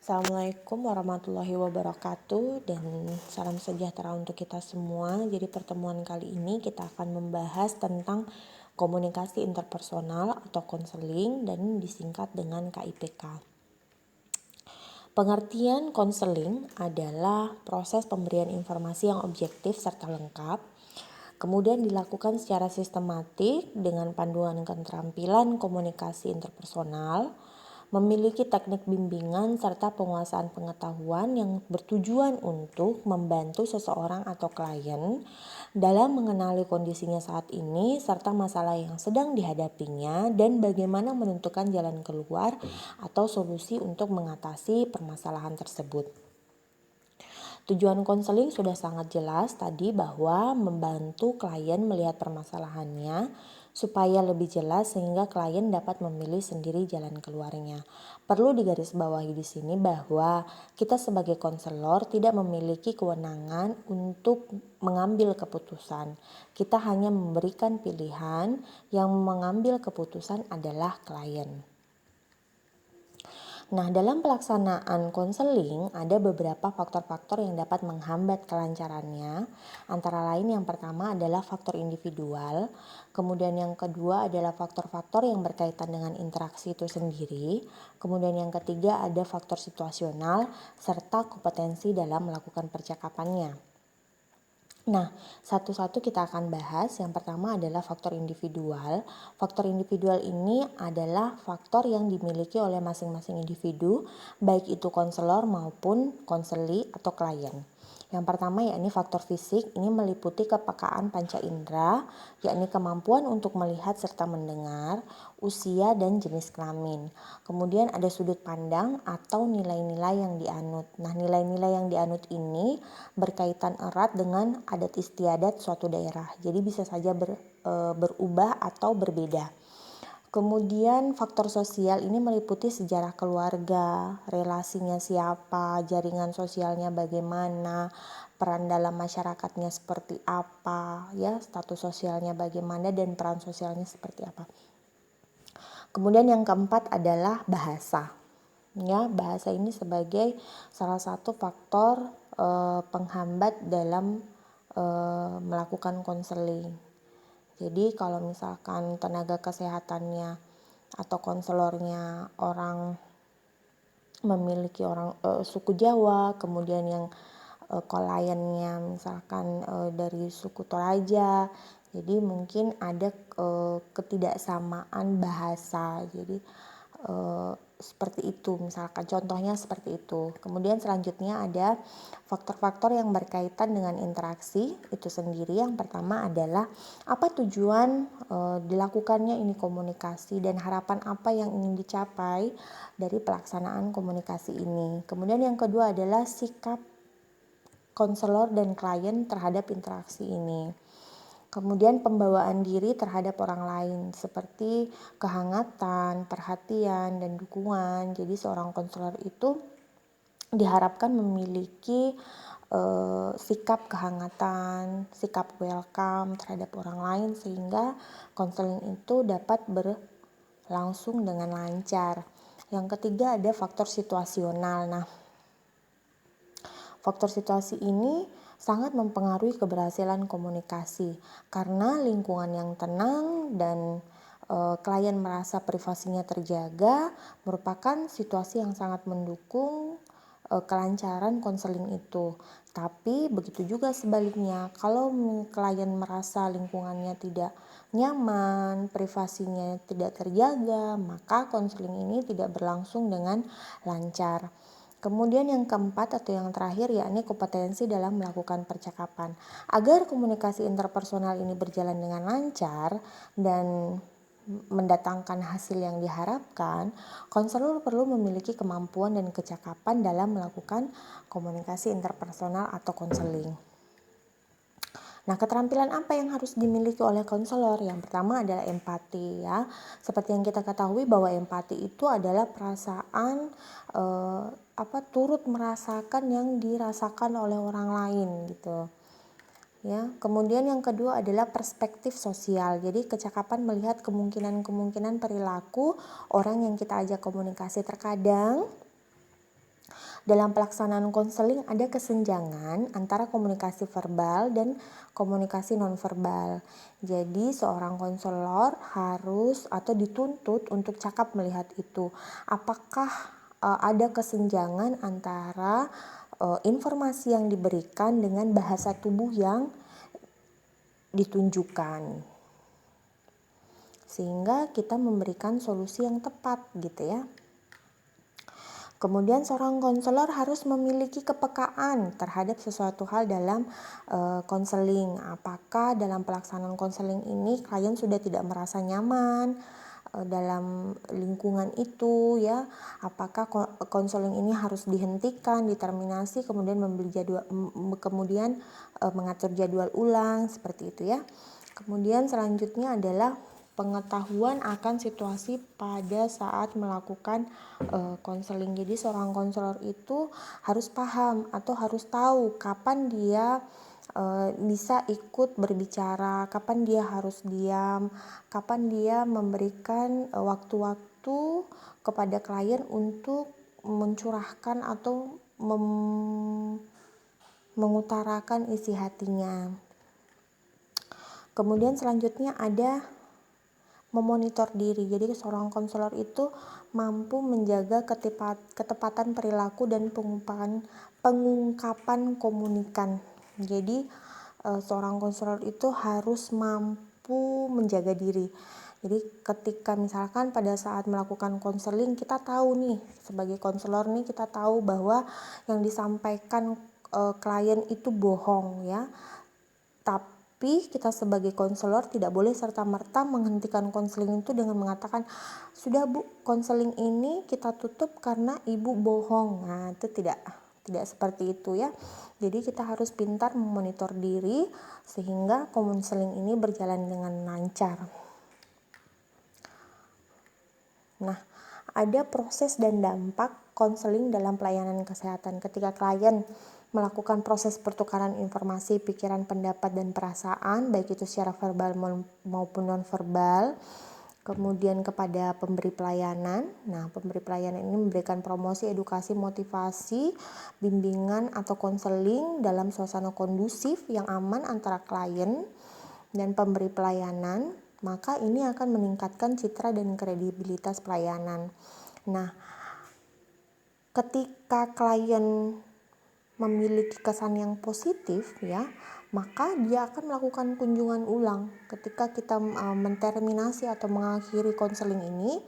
Assalamualaikum warahmatullahi wabarakatuh dan salam sejahtera untuk kita semua. Jadi pertemuan kali ini kita akan membahas tentang komunikasi interpersonal atau konseling dan disingkat dengan KIPK. Pengertian konseling adalah proses pemberian informasi yang objektif serta lengkap, kemudian dilakukan secara sistematik dengan panduan keterampilan komunikasi interpersonal, memiliki teknik bimbingan serta penguasaan pengetahuan yang bertujuan untuk membantu seseorang atau klien dalam mengenali kondisinya saat ini serta masalah yang sedang dihadapinya dan bagaimana menentukan jalan keluar atau solusi untuk mengatasi permasalahan tersebut. Tujuan konseling sudah sangat jelas tadi bahwa membantu klien melihat permasalahannya supaya lebih jelas sehingga klien dapat memilih sendiri jalan keluarnya. Perlu digarisbawahi di sini bahwa kita sebagai konselor tidak memiliki kewenangan untuk mengambil keputusan. Kita hanya memberikan pilihan, yang mengambil keputusan adalah klien. Nah, dalam pelaksanaan konseling ada beberapa faktor-faktor yang dapat menghambat kelancarannya. Antara lain yang pertama adalah faktor individual, kemudian yang kedua adalah faktor-faktor yang berkaitan dengan interaksi itu sendiri, kemudian yang ketiga ada faktor situasional serta kompetensi dalam melakukan percakapannya. Nah, satu-satu kita akan bahas. Yang pertama adalah faktor individual. Faktor individual ini adalah faktor yang dimiliki oleh masing-masing individu, baik itu konselor maupun konseli atau klien. Yang pertama yakni faktor fisik, ini meliputi kepekaan panca indera, yakni kemampuan untuk melihat serta mendengar, usia dan jenis kelamin. Kemudian ada sudut pandang atau nilai-nilai yang dianut. Nah, nilai-nilai yang dianut ini berkaitan erat dengan adat istiadat suatu daerah. Jadi bisa saja berubah atau berbeda. Kemudian faktor sosial ini meliputi sejarah keluarga, relasinya siapa, jaringan sosialnya bagaimana, peran dalam masyarakatnya seperti apa, ya, status sosialnya bagaimana dan peran sosialnya seperti apa. Kemudian yang keempat adalah bahasa. Ya, bahasa ini sebagai salah satu faktor penghambat dalam melakukan konseling. Jadi kalau misalkan tenaga kesehatannya atau konselornya orang memiliki suku Jawa, kemudian yang kliennya misalkan dari suku Toraja, jadi mungkin ada ketidaksamaan bahasa. Jadi seperti itu, misalkan contohnya seperti itu. Kemudian selanjutnya ada faktor-faktor yang berkaitan dengan interaksi itu sendiri. Yang pertama adalah apa tujuan dilakukannya ini komunikasi dan harapan apa yang ingin dicapai dari pelaksanaan komunikasi ini. Kemudian yang kedua adalah sikap konselor dan klien terhadap interaksi ini. Kemudian pembawaan diri terhadap orang lain seperti kehangatan, perhatian, dan dukungan. Jadi seorang konselor itu diharapkan memiliki sikap kehangatan, sikap welcome terhadap orang lain sehingga konseling itu dapat berlangsung dengan lancar. Yang ketiga ada faktor situasional. Nah, faktor situasi ini sangat mempengaruhi keberhasilan komunikasi karena lingkungan yang tenang dan klien merasa privasinya terjaga merupakan situasi yang sangat mendukung kelancaran konseling itu. Tapi begitu juga sebaliknya, kalau klien merasa lingkungannya tidak nyaman, privasinya tidak terjaga, maka konseling ini tidak berlangsung dengan lancar. Kemudian yang keempat atau yang terakhir yakni kompetensi dalam melakukan percakapan. Agar komunikasi interpersonal ini berjalan dengan lancar dan mendatangkan hasil yang diharapkan, konselor perlu memiliki kemampuan dan kecakapan dalam melakukan komunikasi interpersonal atau konseling. Nah, keterampilan apa yang harus dimiliki oleh konselor? Yang pertama adalah empati, ya. Seperti yang kita ketahui bahwa empati itu adalah perasaan turut merasakan yang dirasakan oleh orang lain gitu. Ya, kemudian yang kedua adalah perspektif sosial. Jadi kecakapan melihat kemungkinan-kemungkinan perilaku orang yang kita ajak komunikasi. Terkadang dalam pelaksanaan konseling ada kesenjangan antara komunikasi verbal dan komunikasi nonverbal. Jadi seorang konselor harus atau dituntut untuk cakap melihat itu. Apakah ada kesenjangan antara informasi yang diberikan dengan bahasa tubuh yang ditunjukkan, sehingga kita memberikan solusi yang tepat gitu ya. Kemudian seorang konselor harus memiliki kepekaan terhadap sesuatu hal dalam konseling. Apakah dalam pelaksanaan konseling ini klien sudah tidak merasa nyaman dalam lingkungan itu ya? Apakah konseling ini harus dihentikan, diterminasi, kemudian mengatur jadwal ulang seperti itu ya. Kemudian selanjutnya adalah pengetahuan akan situasi pada saat melakukan konseling. Jadi seorang konselor itu harus paham atau harus tahu kapan dia bisa ikut berbicara, kapan dia harus diam, kapan dia memberikan waktu-waktu kepada klien untuk mencurahkan atau mengutarakan isi hatinya. Kemudian selanjutnya ada memonitor diri. Jadi seorang konselor itu mampu menjaga ketepatan perilaku dan pengungkapan komunikan. Jadi seorang konselor itu harus mampu menjaga diri. Jadi ketika misalkan pada saat melakukan konseling, kita tahu nih sebagai konselor nih, kita tahu bahwa yang disampaikan klien itu bohong ya. Tapi kita sebagai konselor tidak boleh serta-merta menghentikan konseling itu dengan mengatakan, sudah Bu, konseling ini kita tutup karena Ibu bohong. Nah, itu tidak seperti itu ya. Jadi kita harus pintar memonitor diri sehingga konseling ini berjalan dengan lancar. Nah, ada proses dan dampak konseling dalam pelayanan kesehatan. Ketika klien melakukan proses pertukaran informasi, pikiran, pendapat, dan perasaan, baik itu secara verbal maupun non-verbal, kemudian kepada pemberi pelayanan. Nah, pemberi pelayanan ini memberikan promosi, edukasi, motivasi, bimbingan, atau konseling dalam suasana kondusif yang aman antara klien dan pemberi pelayanan, maka ini akan meningkatkan citra dan kredibilitas pelayanan. Nah, ketika klien memiliki kesan yang positif ya, maka dia akan melakukan kunjungan ulang. Ketika kita menterminasi atau mengakhiri konseling ini,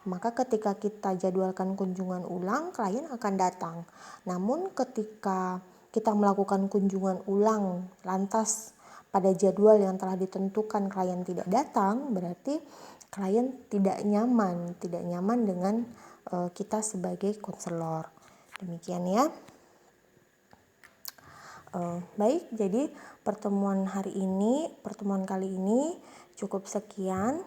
maka ketika kita jadwalkan kunjungan ulang, klien akan datang. Namun ketika kita melakukan kunjungan ulang lantas pada jadwal yang telah ditentukan klien tidak datang, berarti klien tidak nyaman dengan kita sebagai konselor. Demikian ya. Baik, jadi pertemuan kali ini cukup sekian.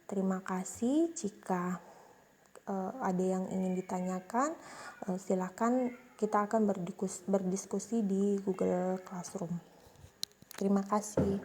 Terima kasih. Jika ada yang ingin ditanyakan, silakan, kita akan berdiskusi di Google Classroom. Terima kasih.